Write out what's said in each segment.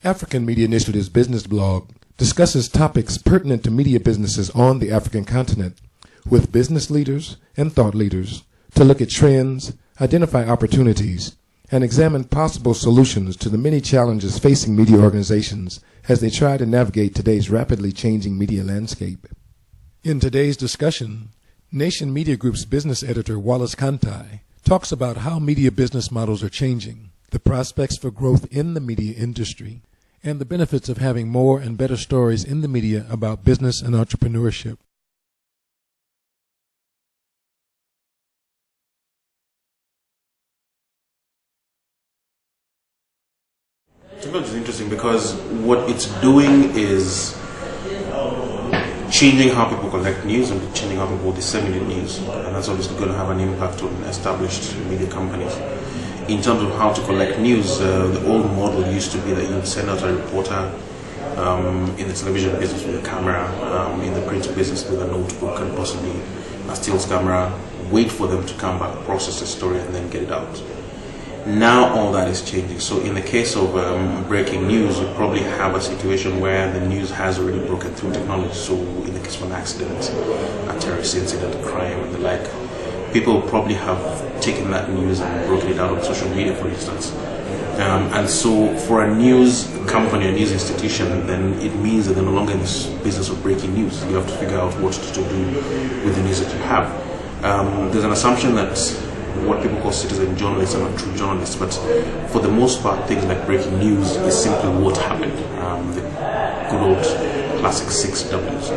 African Media Initiative's business blog discusses topics pertinent to media businesses on the African continent with business leaders and thought leaders to look at trends, identify opportunities, and examine possible solutions to the many challenges facing media organizations as they try to navigate today's rapidly changing media landscape. In today's discussion, Nation Media Group's business editor Wallace Kantai talks about how media business models are changing, the prospects for growth in the media industry, and the benefits of having more and better stories in the media about business and entrepreneurship. Technology is interesting because what it's doing is changing how people collect news and changing how people disseminate news, and that's obviously going to have an impact on established media companies. In terms of how to collect news, the old model used to be that you'd send out a reporter in the television business with a camera, in the print business with a notebook and possibly a stills camera, wait for them to come back, process the story, and then get it out. Now all that is changing. So in the case of breaking news, you probably have a situation where the news has already broken through technology. So in the case of an accident, a terrorist incident, a crime, and the like, people probably have taken that news and broken it out on social media, for instance. And so for a news company, a news institution, then it means that they're no longer in this business of breaking news. You have to figure out what to do with the news that you have. There's an assumption that what people call citizen journalists are not true journalists, but for the most part, things like breaking news is simply what happened, the good old classic 6 Ws.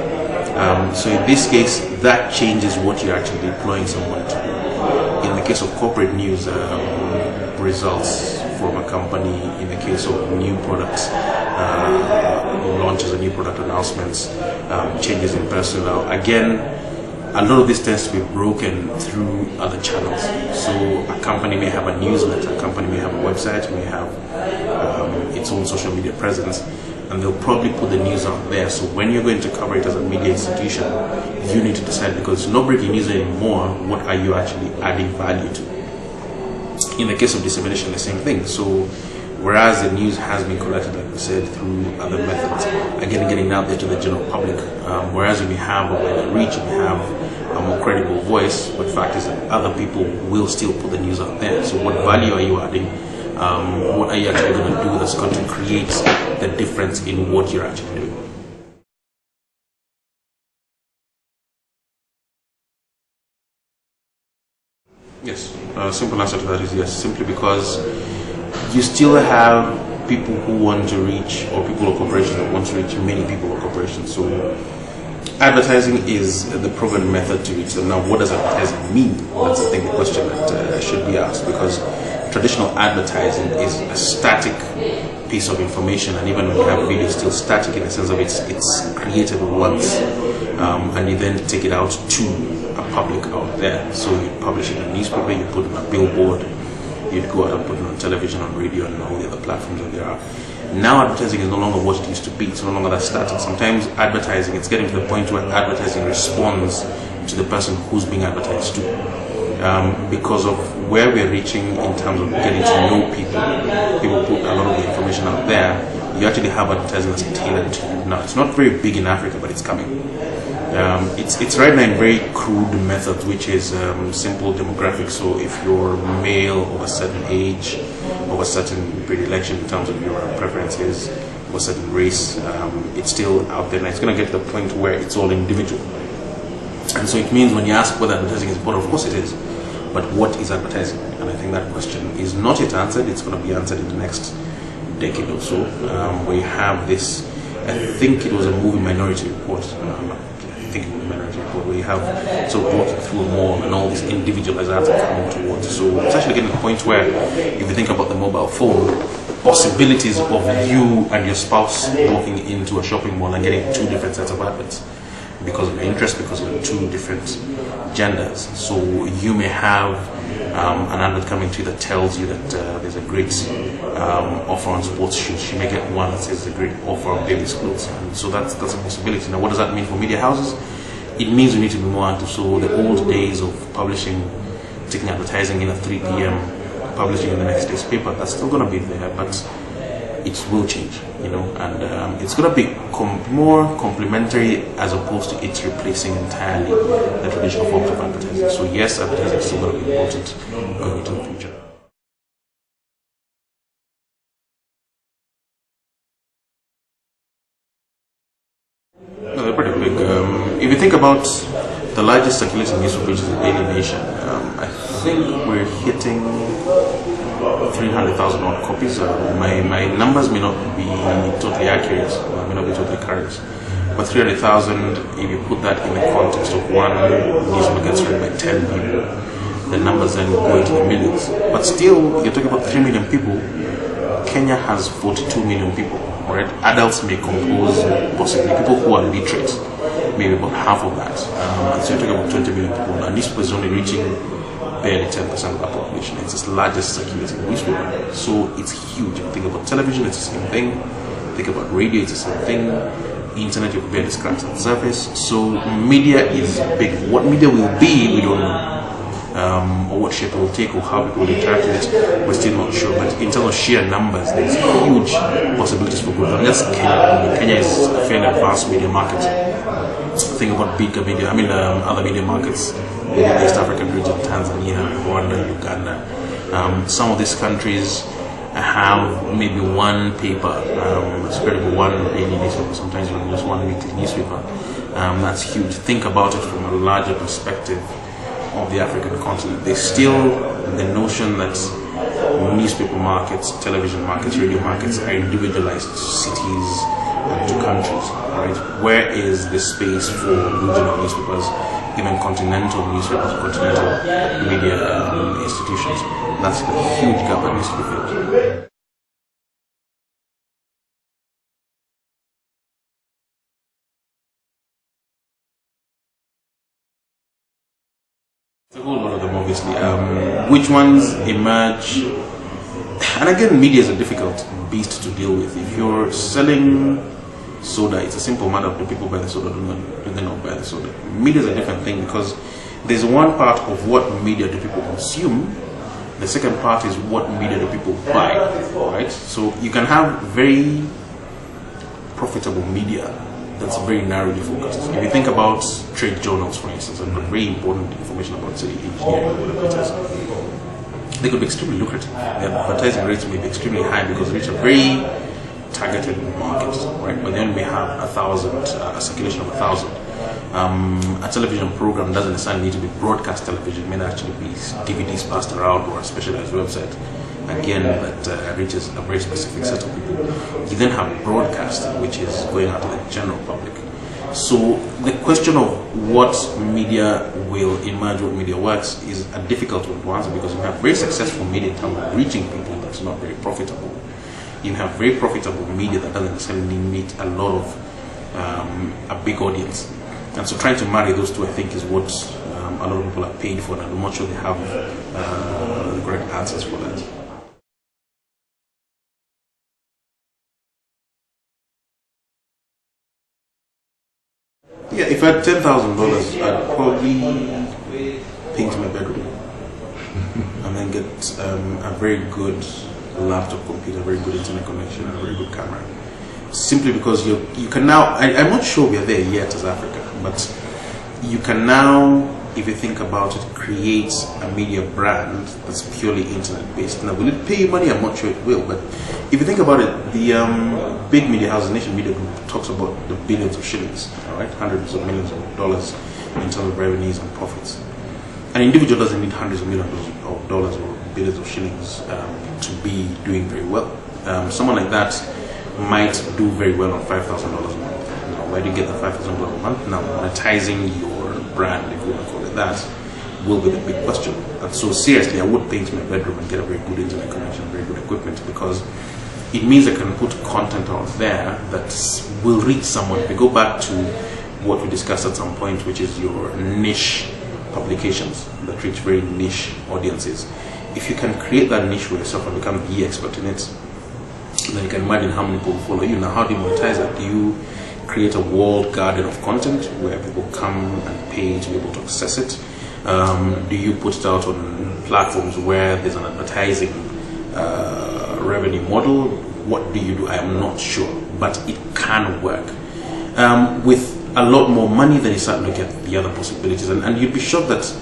So in this case, that changes what you're actually deploying someone to do. In the case of corporate news, results from a company, in the case of new products, launches and new product announcements, changes in personnel, again, a lot of this tends to be broken through other channels. So a company may have a newsletter, a company may have a website, may have its own social media presence, and they'll probably put the news out there. So when you're going to cover it as a media institution, you need to decide, because it's not breaking news anymore, what are you actually adding value to? In the case of dissemination, the same thing. So whereas the news has been collected, like we said, through other methods, again, getting out there to the general public, whereas you may have a wider reach, you may have a more credible voice, but the fact is that other people will still put the news out there. So what value are you adding? What are you actually going to do that's going to create the difference in what you're actually doing? Yes, simple answer to that is yes, simply because you still have people who want to reach, or people or corporations that want to reach many people or corporations. So advertising is the proven method to reach them. Now, what does advertising mean? That's I think the question that should be asked, because traditional advertising is a static piece of information, and even when you have video, it's still static in the sense of it's created once, and you then take it out to a public out there. So you publish it in a newspaper, you put it on a billboard, you'd go out and put it on television, on radio, and all the other platforms that there are. Now advertising is no longer what it used to be. It's no longer that static. Sometimes advertising, it's getting to the point where advertising responds to the person who's being advertised to. Because of where we're reaching in terms of getting to know people put a lot of the information out there, you actually have advertising that's tailored to you. Now, it's not very big in Africa, but it's coming. It's right now in very crude methods, which is simple demographics. So if you're male of a certain age, of a certain predilection in terms of your preferences, of a certain race, it's still out there. And it's going to get to the point where it's all individual. And so it means when you ask whether advertising is important, of course it is. But what is advertising? And I think that question is not yet answered. It's going to be answered in the next decade or so. We have this, I think it was a movie Minority Report, where you have sort of walking through a mall and all these individualized ads are coming towards. So it's actually getting to the point where, if you think about the mobile phone, possibilities of you and your spouse walking into a shopping mall and getting 2 different sets of adverts because of your interest, because of 2 different genders. So you may have an advert coming to you that tells you that there's a great offer on sports shoes. You may get one that says there's a great offer on baby's clothes. And so that's a possibility. Now, what does that mean for media houses? It means we need to be more active. So the old days of publishing, taking advertising in at 3 p.m., publishing in the next day's paper, that's still going to be there. But it will change, and it's going to be more complementary as opposed to it replacing entirely the traditional forms of advertising. So yes, advertising is still going to be important going into the future. No, they're pretty big. If you think about the largest circulating newspaper, which is the Daily Nation, I think we're hitting 300,000 odd copies. My numbers may not be totally accurate, may not be totally correct, but 300,000, if you put that in the context of one newspaper gets read by 10 people, the numbers then go into the millions. But still, you're talking about 3 million people. Kenya has 42 million people, right? Adults may compose, possibly people who are literate, maybe about half of that. And so you're talking about 20 million people. Now, newspaper is only reaching barely 10% of the population. It's its largest circulating newspaper. So it's huge. If you think about television, it's the same thing. Think about radio, it's the same thing. Internet, you can barely scratch the surface. So media is big. What media will be, we don't know. Or what shape it will take, or how people will interact with it, we're still not sure. But in terms of sheer numbers, there's huge possibilities for growth. And that's Kenya. Kenya is a fairly advanced media market. Think about bigger media, other media markets in the East African region, Tanzania, Rwanda, Uganda. Some of these countries have maybe one paper, spread over one daily newspaper, sometimes even just one weekly newspaper. That's huge. Think about it from a larger perspective of the African continent. There's still the notion that newspaper markets, television markets, radio markets are individualized cities and to countries, right? Where is the space for regional newspapers, even continental newspapers, continental media institutions? That's a huge gap that needs to be filled. A whole lot of them, obviously. Which ones emerge? And again, media is a difficult beast to deal with. If you're selling soda, it's a simple matter of do people buy the soda, do they not buy the soda? Media is a different thing because there's one part of what media do people consume. The second part is what media do people buy, right? So you can have very profitable media that's very narrowly focused. If you think about trade journals, for instance, and very important information about, say, engineering or whatever it is, they could be extremely lucrative. Their advertising rates may be extremely high because they reach a very targeted market, right? But then we have 1,000, a circulation of 1,000. A television program doesn't necessarily need to be broadcast television. It may actually be DVDs passed around or a specialized website, again, that reaches a very specific set of people. You then have broadcast, which is going out to the general public. So the question of what media will emerge, what media works, is a difficult one to answer because you have very successful media in terms of reaching people that's not very profitable. You have very profitable media that doesn't necessarily meet a lot of a big audience. And so trying to marry those two, I think, is what a lot of people are paid for, and I'm not sure they have the correct answers for that. Yeah, if I had $10,000, I'd probably paint my bedroom and then get a very good laptop computer, a very good internet connection, and a very good camera. Simply because you can now, I'm not sure we're there yet as Africa, but you can now, if you think about it, create a media brand that's purely internet based. Now, will it pay you money? I'm not sure it will, but if you think about it, the big media house, the Nation Media Group, talks about the billions of shillings, all right, hundreds of millions of dollars in terms of revenues and profits. An individual doesn't need hundreds of millions of dollars or billions of shillings to be doing very well. Someone like that might do very well on $5,000 a month. Now, where do you get the $5,000 a month? Now, monetizing your brand, if you want to call it that, will be the big question. And so seriously, I would paint my bedroom and get a very good internet connection, very good equipment, because it means I can put content out there that will reach someone. If we go back to what we discussed at some point, which is your niche publications that reach very niche audiences. If you can create that niche for yourself and become the expert in it, then you can imagine how many people follow you. Now, how do you monetize that? Do you create a walled garden of content where people come and pay to be able to access it? Do you put it out on platforms where there's an advertising revenue model what do you do? I am not sure, but it can work. With a lot more money, then you start looking at the other possibilities, and you'd be shocked that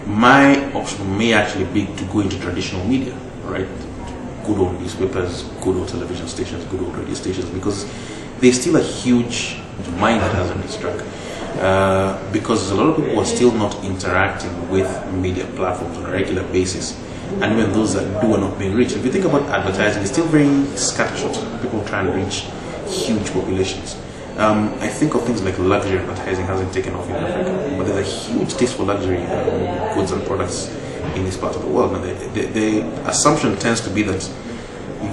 my option may actually be to go into traditional media, right? Good old newspapers, good old television stations, good old radio stations, because there's still a huge mind that hasn't been struck. Because a lot of people are still not interacting with media platforms on a regular basis, and even those that do are not being reached. If you think about advertising, it's still very scattershot. People try and reach huge populations. I think of things like luxury advertising hasn't taken off in Africa, but there's a huge taste for luxury goods and products in this part of the world. And the assumption tends to be that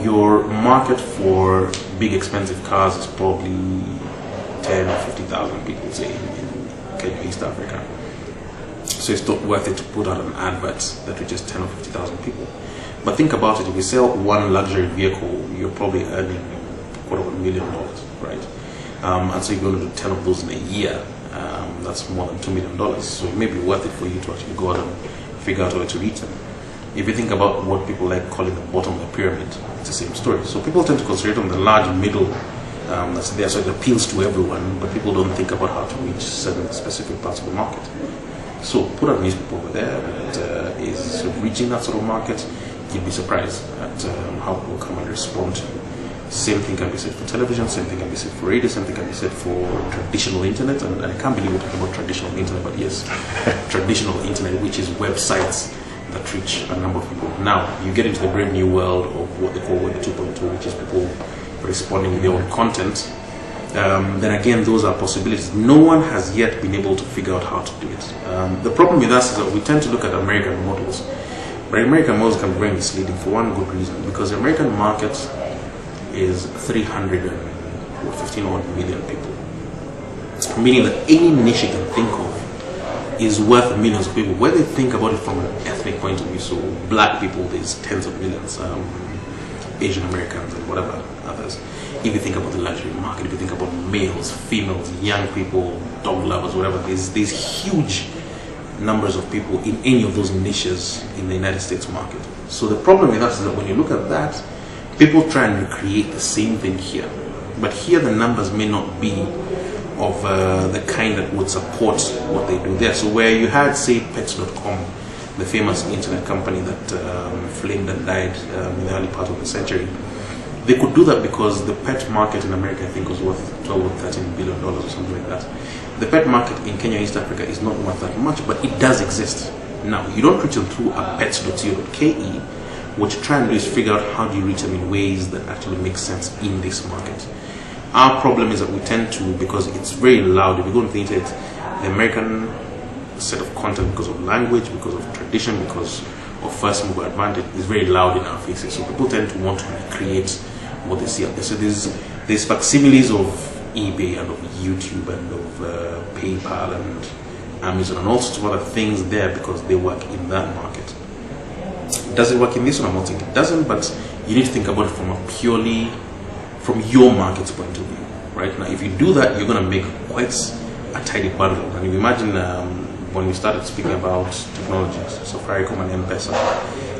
your market for big expensive cars is probably 10 or 50,000 people, say, in Kenya, East Africa. So it's not worth it to put out an advert that reaches 10 or 50,000 people. But think about it, if you sell one luxury vehicle, you're probably earning $250,000, right? And so you're going to do 10 of those in a year. That's more than $2 million. So it may be worth it for you to actually go out and figure out how to reach them. If you think about what people like calling the bottom of the pyramid, it's the same story. So people tend to concentrate on the large middle that's there, so it appeals to everyone, but people don't think about how to reach certain specific parts of the market. So put a newspaper over there that is reaching that sort of market, you'd be surprised at how people come and respond. Same thing can be said for television, same thing can be said for radio, same thing can be said for traditional internet, and I can't believe we're talking about traditional internet, but yes, traditional internet, which is websites that reach a number of people. Now, you get into the brave new world of what they call Web 2.2, which is people responding with their own content. Then again, those are possibilities. No one has yet been able to figure out how to do it. The problem with us is that we tend to look at American models, but American models can be very misleading for one good reason, because the American market is 315 odd million people, meaning that any niche you can think of is worth millions of people, whether they think about it from an ethnic point of view. So black people, there's tens of millions, Asian Americans and whatever others. If you think about the luxury market, if you think about males, females, young people, dog lovers, whatever, there's huge numbers of people in any of those niches in the United States market. So the problem with us is that when you look at that, people try and recreate the same thing here. But here the numbers may not be of the kind that would support what they do there. So where you had, say, Pets.com, the famous internet company that flamed and died in the early part of the century, they could do that because the pet market in America, I think, was worth 12 or 13 billion dollars or something like that. The pet market in Kenya, East Africa, is not worth that much, but it does exist. Now, you don't reach them through a pets.co.ke. What you try and do is figure out how do you reach them in ways that actually make sense in this market. Our problem is that we tend to, because it's very loud, if you go on the internet, the American set of content, because of language, because of tradition, because of first mover advantage, is very loud in our faces. So people tend to want to recreate what they see out there. So there's facsimiles of eBay and of YouTube and of PayPal and Amazon and all sorts of other things there because they work in that market. Does it work in this one? I'm not saying it doesn't, but you need to think about it from your market's point of view, right? Now, if you do that, you're going to make quite a tidy bundle. And if you imagine when we started speaking about technologies, Safaricom and M-Pesa,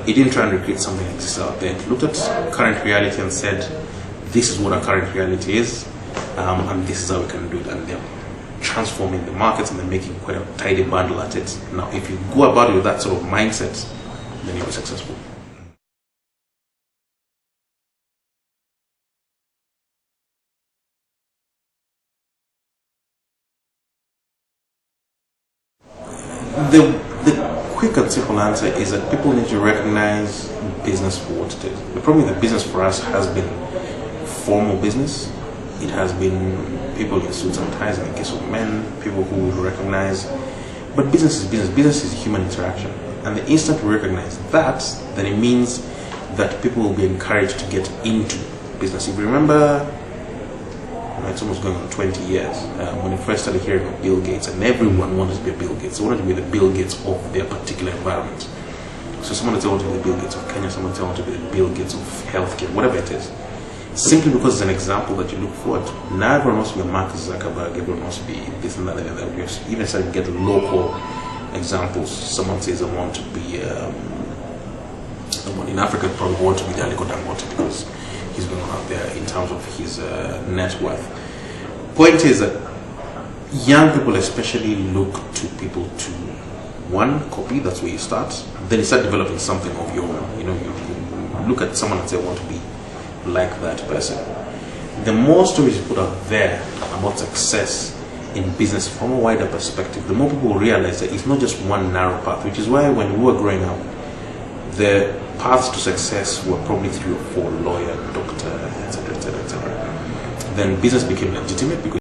it didn't try and recreate something that exists out there. It looked at current reality and said, this is what our current reality is, and this is how we can do it. And they're transforming the markets and they're making quite a tidy bundle at it. Now, if you go about it with that sort of mindset, then you'll be successful. The quick and simple answer is that people need to recognize business for what it is. The problem with the business for us has been formal business. It has been people in suits and ties in the case of men, people who will recognize. But business is business. Business is human interaction. And the instant we recognize that, then it means that people will be encouraged to get into business. If you remember, it's almost going on 20 years, when we first started hearing of Bill Gates, and everyone wanted to be a Bill Gates. They wanted to be the Bill Gates of their particular environment. So someone would want to be the Bill Gates of Kenya, someone would want to be the Bill Gates of healthcare, whatever it is. Simply because it's an example that you look forward to. Now everyone wants to be a Mark Zuckerberg, everyone wants to be this and that and that. We're even starting to get local examples. Someone says I want to be someone in Africa probably want to be the Aliko Dangote because he's going to have there in terms of his net worth. Point is that young people especially look to people to, one, copy, that's where you start. Then you start developing something of your own. You look at someone and say, I want to be like that person. The more stories you put out there about success in business from a wider perspective, the more people will realize that it's not just one narrow path, which is why when we were growing up, the paths to success were probably 3 or 4: lawyer, doctor, etc., etc., etc. Then business became legitimate because